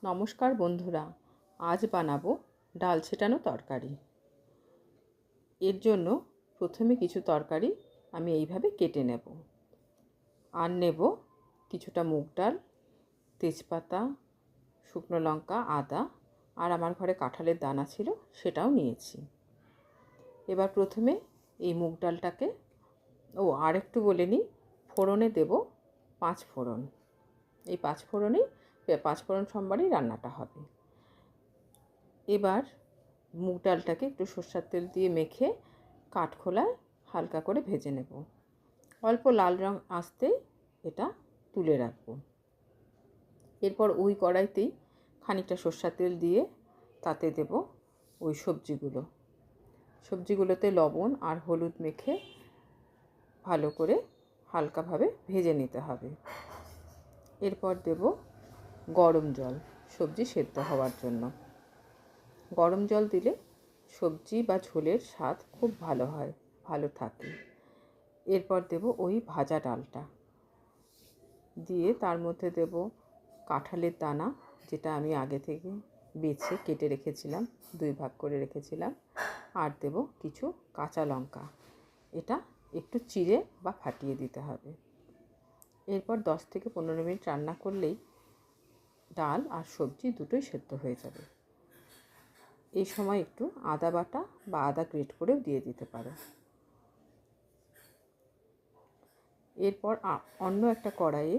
নমস্কার বন্ধুরা, আজ বানাবো ডাল ছেটানো তরকারি। এর জন্য প্রথমে কিছু তরকারি আমি এইভাবে কেটে নেব। আর নেব কিছুটা মুগ ডাল, তেজপাতা, শুকনো লঙ্কা, আদা, আর আমার ঘরে কাঁঠালের দানা ছিল সেটাও নিয়েছি। এবার প্রথমে এই মুগ ডালটাকে আর একটু বলে নিই, ফোড়নে দেব 5 ফোড়ন। এই 5 ফোড়ন সোমবারই রান্নাটা হবে। এবার মুগ ডালটাকে একটু সর্ষের তেল দিয়ে মেখে কাঠখোলায় হালকা করে ভেজে নেব। অল্প লাল রং আসতেই এটা তুলে রাখবো। এরপর ওই কড়াইতেই খানিকটা সর্ষের তেল দিয়ে তাতে দেব ওই সবজিগুলোতে লবণ আর হলুদ মেখে ভালো করে হালকাভাবে ভেজে নিতে হবে। এরপর দেব গরম জল, সবজি সেদ্ধ হওয়ার জন্য। গরম জল দিলে সবজি বা ঝোলের স্বাদ খুব ভালো থাকে। এরপর দেব ওই ভাজা ডালটা দিয়ে তার মধ্যে দেব কাঁঠালের দানা, যেটা আমি আগে থেকে বেছে কেটে রেখেছিলাম, 2 ভাগ করে রেখেছিলাম। আর দেব কিছু কাঁচা লঙ্কা, এটা একটু চিড়ে বা ফাটিয়ে দিতে হবে। এরপর 10 থেকে 15 মিনিট রান্না করলেই ডাল আর সবজি দুটোই সেদ্ধ হয়ে যাবে। এই সময় একটু আদা বাটা বা আদা গ্রেট করেও দিয়ে দিতে পারো। এরপর অন্য একটা কড়াইয়ে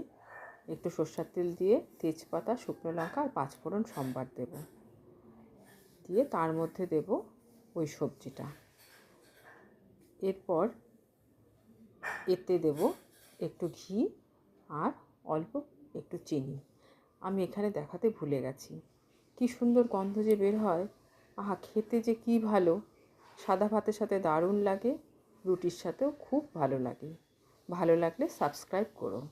একটু সর্ষের তেল দিয়ে তেজপাতা, শুকনো লঙ্কা আর 5 ফোড়ন সম্বার দেব। দিয়ে তার মধ্যে দেব ওই সবজিটা। এরপর এতে দেব একটু ঘি আর অল্প একটু চিনি। আমি এখানে দেখাতে ভুলে গেছি। কি সুন্দর গন্ধ যে বের হয়, আহা, খেতে যে কি ভালো! সাদা ভাতের সাথে দারুণ লাগে, রুটির সাথেও খুব ভালো লাগে। ভালো লাগলে সাবস্ক্রাইব করো।